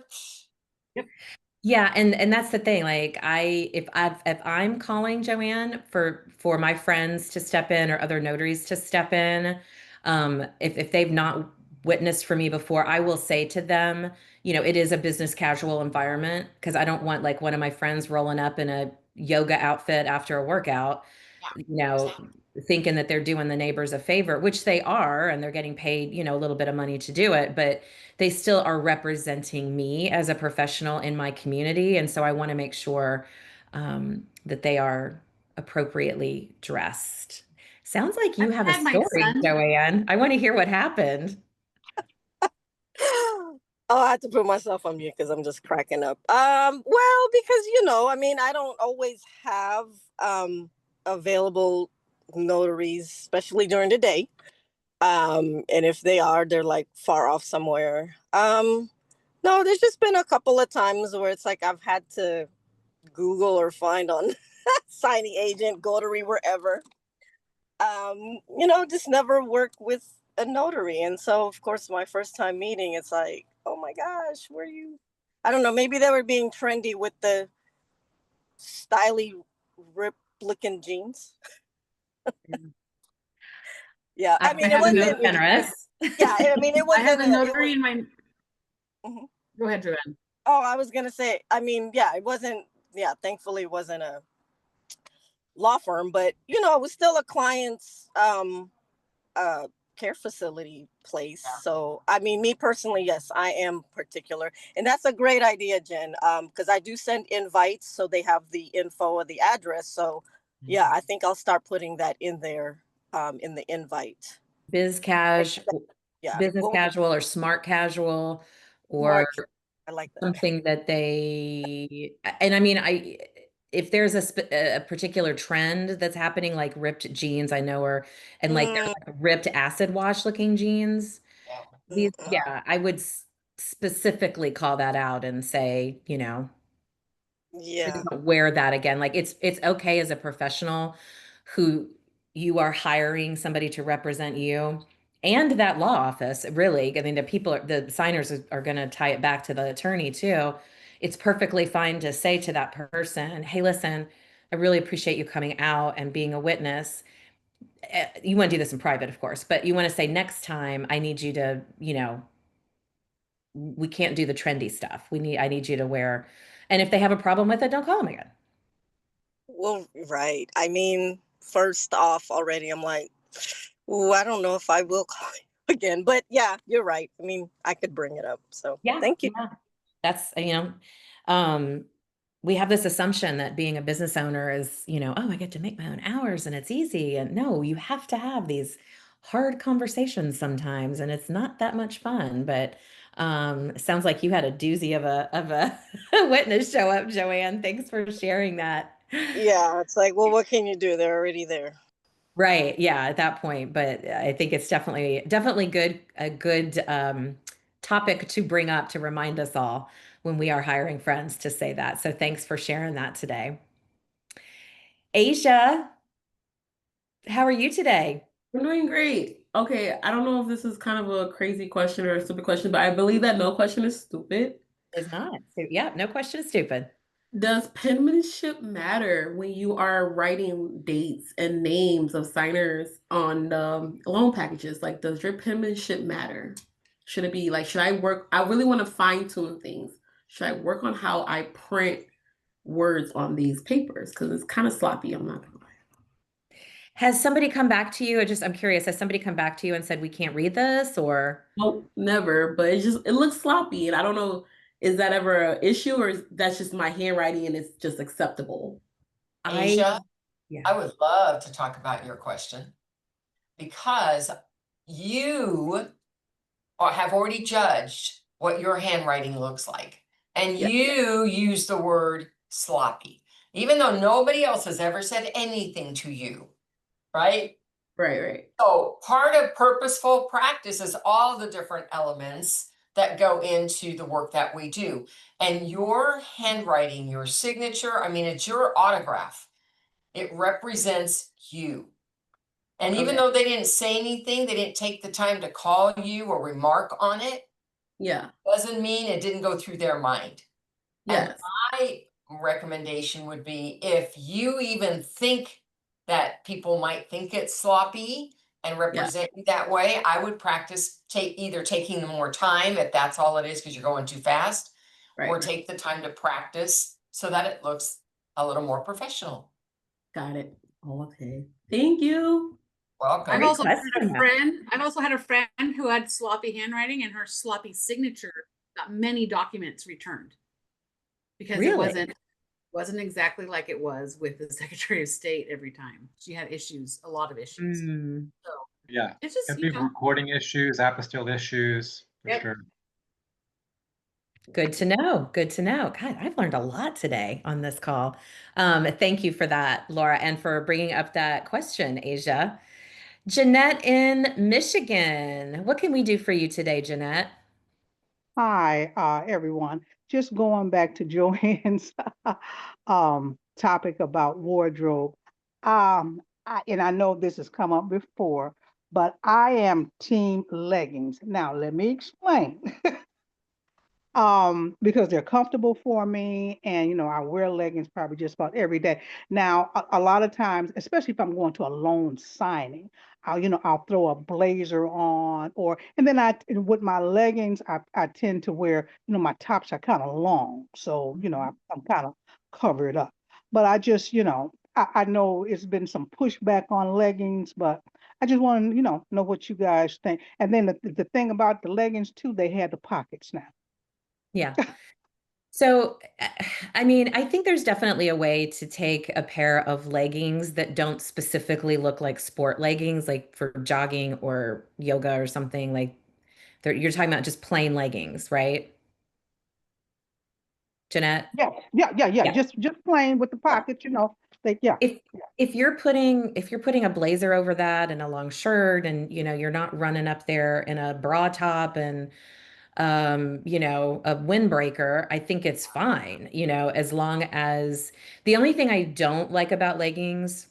Yeah, and that's the thing. Like if I'm calling Joanne for my friends to step in or other notaries to step in, if they've not witnessed for me before, I will say to them, it is a business casual environment because I don't want like one of my friends rolling up in a yoga outfit after a workout, thinking that they're doing the neighbors a favor, which they are, and they're getting paid, a little bit of money to do it, but they still are representing me as a professional in my community. And so I want to make sure that they are appropriately dressed. Sounds like you have a had my story, son. Joanne. I want to hear what happened. Oh, I have to put myself on mute because I'm just cracking up. Well, because I don't always have available notaries, especially during the day. And if they are, they're like far off somewhere. No, there's just been a couple of times where it's like I've had to Google or find on signing agent, notary, wherever. Just never worked with a notary. And so, of course, my first time meeting, it's like, oh my gosh, where you? I don't know. Maybe they were being trendy with the styly, rip-looking jeans. Yeah, I mean, it wasn't generous. Yeah, I mean, it wasn't. I have a notary in my. Mhm. Go ahead, Joanne. Oh, I was gonna say. I mean, yeah, it wasn't. Yeah, thankfully, it wasn't a law firm, but it was still a client's care facility place. Yeah. So, I mean, me personally, yes, I am particular, and that's a great idea, Jen. Because I do send invites, so they have the info or the address. So, yeah, I think I'll start putting that in there, in the invite. Business casual or smart casual or smart. I like that. Something that and I mean, if there's a particular trend that's happening, like ripped jeans, I know, and like they're like ripped acid wash looking jeans. Yeah, I would specifically call that out and say, Yeah. wear that again. Like it's okay as a professional who you are hiring somebody to represent you and that law office, really. I mean, the signers are going to tie it back to the attorney too. It's perfectly fine to say to that person, hey, listen, I really appreciate you coming out and being a witness. You want to do this in private, of course, but you want to say next time I need you to, we can't do the trendy stuff. I need you to wear, and if they have a problem with it, don't call them again. Well, right. I mean, first off, already, I'm like, ooh, I don't know if I will call you. again. But yeah, you're right. I mean, I could bring it up. So Yeah, thank you. yeah. That's, um, we have this assumption that being a business owner is, oh, I get to make my own hours and it's easy. And no, you have to have these hard conversations sometimes, and it's not that much fun. But sounds like you had a doozy of a witness show up, Joanne. Thanks for sharing that. Yeah, it's like, well, what can you do? They're already there. Right. Yeah, at that point. But I think it's definitely a good topic to bring up to remind us all when we are hiring friends to say that. So thanks for sharing that today. Asia, how are you today? I'm doing great. Okay, I don't know if this is kind of a crazy question or a stupid question, but I believe that no question is stupid. Is not. So, yeah, no question is stupid. Does penmanship matter when you are writing dates and names of signers on loan packages? Like, does your penmanship matter? Should it be like, should I work? I really want to fine tune things. Should I work on how I print words on these papers? Because it's kind of sloppy. I'm not gonna lie. Has somebody come back to you? I'm curious, has somebody come back to you and said, we can't read this, or? Nope, never. But it looks sloppy, and I don't know, is that ever an issue, or that's just my handwriting and it's just acceptable? Asia, Yeah. I would love to talk about your question, because you have already judged what your handwriting looks like. And Yeah. you use the word sloppy, even though nobody else has ever said anything to you, right? Right. So part of purposeful practice is all the different elements that go into the work that we do. And your handwriting, your signature, I mean, it's your autograph. It represents you. And even Okay. though they didn't say anything, they didn't take the time to call you or remark on it, Yeah. doesn't mean it didn't go through their mind. And Yes. my recommendation would be, if you even think that people might think it's sloppy and represent you that way, I would practice either taking more time, if that's all it is, because you're going too fast, or Right. take the time to practice so that it looks a little more professional. Got it. Okay. Thank you. Welcome. I've Great also had a question. friend. I've also had a friend who had sloppy handwriting, and her sloppy signature got many documents returned because it Really? wasn't exactly like it was with the Secretary of State every time. She had issues, a lot of issues. Mm. So Yeah. it's just, Could be recording issues, apostille issues, for Yep. sure. Good to know. Good to know. God, I've learned a lot today on this call. Thank you for that, Laura, and for bringing up that question, Asia. Jeanette in Michigan. What can we do for you today, Jeanette? Hi, everyone. Just going back to Joanne's topic about wardrobe. And I know this has come up before, but I am team leggings. Now, let me explain. Because they're comfortable for me, and I wear leggings probably just about every day. Now, a lot of times, especially if I'm going to a loan signing, I'll throw a blazer on, and then with my leggings, I tend to wear, my tops are kind of long, so I'm kind of covered up. But I just, I know it's been some pushback on leggings, but I just want to, know what you guys think. And then the thing about the leggings too, they had the pockets now. Yeah. So, I mean, I think there's definitely a way to take a pair of leggings that don't specifically look like sport leggings, like for jogging or yoga or something. Like you're talking about just plain leggings, right, Jeanette? Yeah. Yeah. Just plain with the pockets, yeah. If if you're putting a blazer over that and a long shirt, and you're not running up there in a bra top and a windbreaker, I think it's fine, as long as the only thing I don't like about leggings,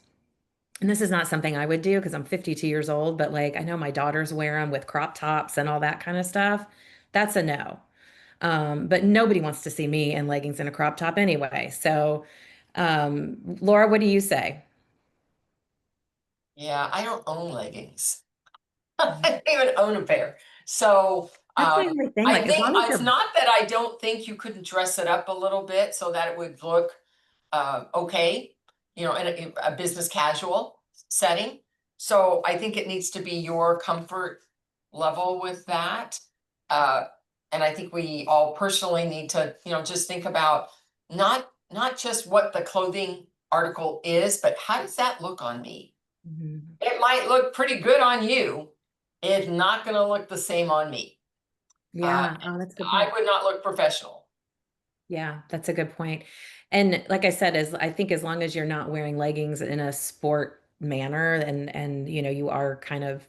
and this is not something I would do because I'm 52 years old, but like I know my daughters wear them with crop tops and all that kind of stuff. That's a no. But nobody wants to see me in leggings and a crop top anyway. So, Laura, what do you say? Yeah, I don't own leggings. I don't even own a pair. So That's my only thing. I Like, as think long as it's you're, not that I don't think you couldn't dress it up a little bit so that it would look okay, in a business casual setting. So I think it needs to be your comfort level with that. And I think we all personally need to, just think about not just what the clothing article is, but how does that look on me? Mhm. It might look pretty good on you. It's not going to look the same on me. Yeah, oh, that's a good I point. would not look professional. Yeah, that's a good point. And like I said, I think as long as you're not wearing leggings in a sport manner and you are kind of,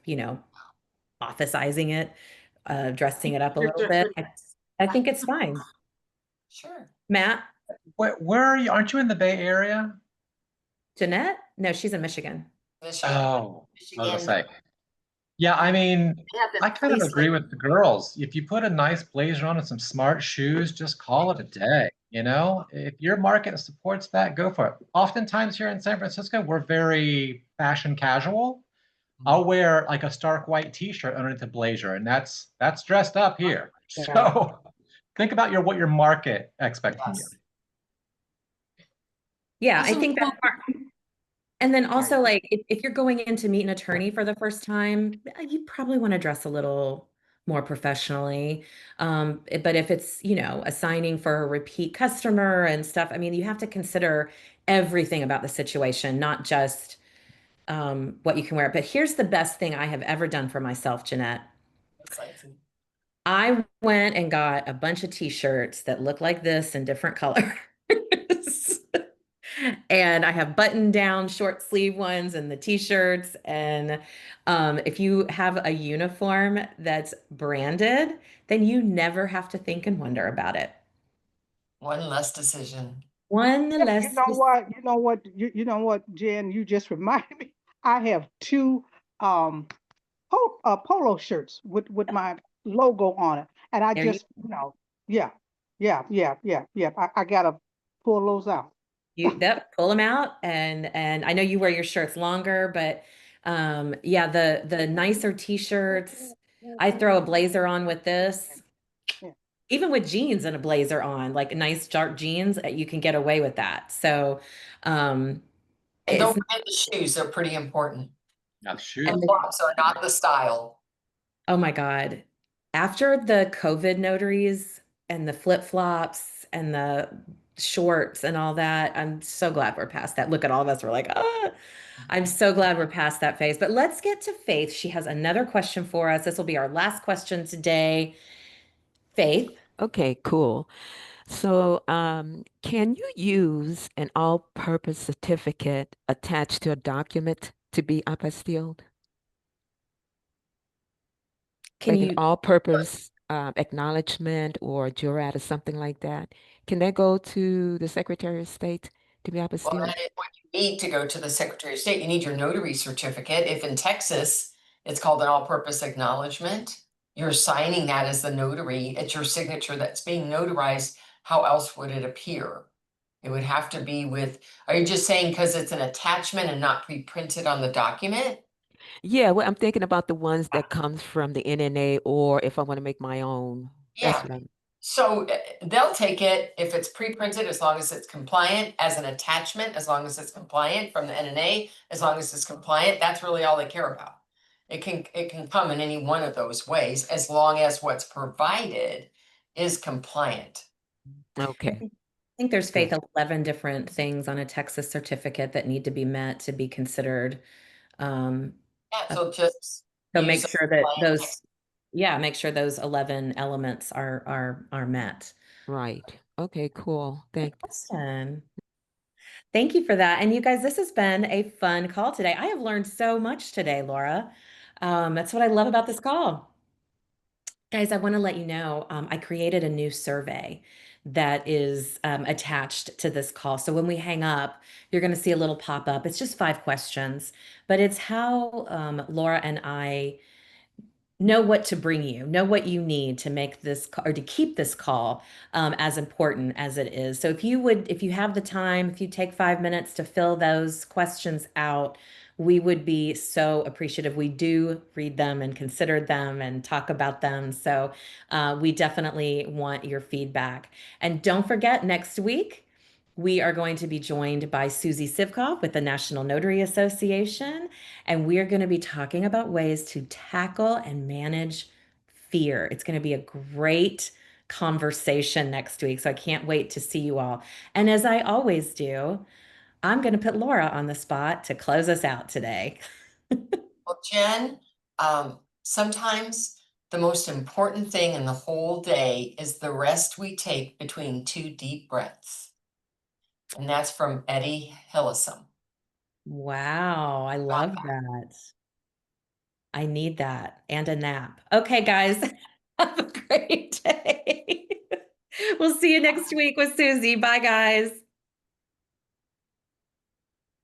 officizing it, dressing it up a little bit, I think it's fine. Sure. Matt, Where are you? Aren't you in the Bay Area? Jeanette? No, she's in Michigan. Michigan. Oh, I was gonna Michigan. say. Yeah, I mean, They have I the kind of fleece agree with the girls. If you put a nice blazer on and some smart shoes, just call it a day. If your market supports that, go for it. Oftentimes here in San Francisco, we're very fashion casual. I'll wear like a stark white t-shirt underneath a blazer, and that's dressed up here. Yeah. So think about what your market expects from you. Yes. Yeah, Also, I think well, that's part. And then also, Right. like, if you're going in to meet an attorney for the first time, you probably want to dress a little more professionally. But if it's, a signing for a repeat customer and stuff, I mean, you have to consider everything about the situation, not just what you can wear. But here's the best thing I have ever done for myself, Jeanette. Exciting. I went and got a bunch of t-shirts that look like this in different colors. And I have button down short sleeve ones and the t-shirts. And if you have a uniform that's branded, then you never have to think and wonder about it. One less decision. One You less. know what? You know what, Jen? You just reminded me. I have two um polo shirts with my logo on it, and I There you just yeah, yeah. I gotta pull those out. pull them out, and I know you wear your shirts longer, but yeah, the nicer t-shirts. I throw a blazer on with this. Yeah. Even with jeans and a blazer on, like nice dark jeans, you can get away with that. So, And don't it's forget the shoes, they're pretty important. Now, and shoes. the, Flip-flops are not the style. oh my God. After the COVID notaries and the flip-flops and the shorts and all that, I'm so glad we're past that. Look at all of us. We're like, ah, I'm so glad we're past that phase. But let's get to Faith. She has another question for us. This will be our last question today. Faith. Okay, cool. So, can you use an all-purpose certificate attached to a document to be apostilled? Can Like an you all-purpose acknowledgement or jurat or something like that? Can that go to the Secretary of State to be Well, apostilled? when you need to go to the Secretary of State, you need your notary certificate. If in Texas, it's called an all-purpose acknowledgement. You're signing that as the notary. It's your signature that's being notarized. How else would it appear? It would have to be with, are you just saying because it's an attachment and not pre-printed on the document? Yeah, well, I'm thinking about the ones that comes from the NNA, or if I want to make my own. That's Yeah. what I'm. So they'll take it if it's pre-printed, as long as it's compliant, as an attachment, as long as it's compliant from the NNA, as long as it's compliant, that's really all they care about. It can come in any one of those ways, as long as what's provided is compliant. Okay, I think there's Faith good. 11 different things on a Texas certificate that need to be met to be considered. Um, Yeah, uh, so just so use make a sure that compliant make sure those 11 elements are met. Right. Okay, cool. Good Thanks. question. Thank you for that. And you guys, this has been a fun call today. I have learned so much today, Laura. That's what I love about this call. Guys, I want to let you know, I created a new survey that is attached to this call. So when we hang up, you're going to see a little pop up. It's just 5 questions, but it's how Laura and I know what to bring you, know what you need to make this or to keep this call as important as it is. So if you have the time, if you take 5 minutes to fill those questions out, we would be so appreciative. We do read them and consider them and talk about them. So we definitely want your feedback. And don't forget, next week, We are going to be joined by Susie Sivkov with the National Notary Association, and we're going to be talking about ways to tackle and manage fear. It's going to be a great conversation next week, so I can't wait to see you all. And as I always do, I'm going to put Laura on the spot to close us out today. Well, Jen, sometimes the most important thing in the whole day is the rest we take between two deep breaths. And that's from Eddie Hillesum. Wow, I love that. I need that and a nap. Okay, guys, have a great day. We'll see you next week with Susie. Bye, guys.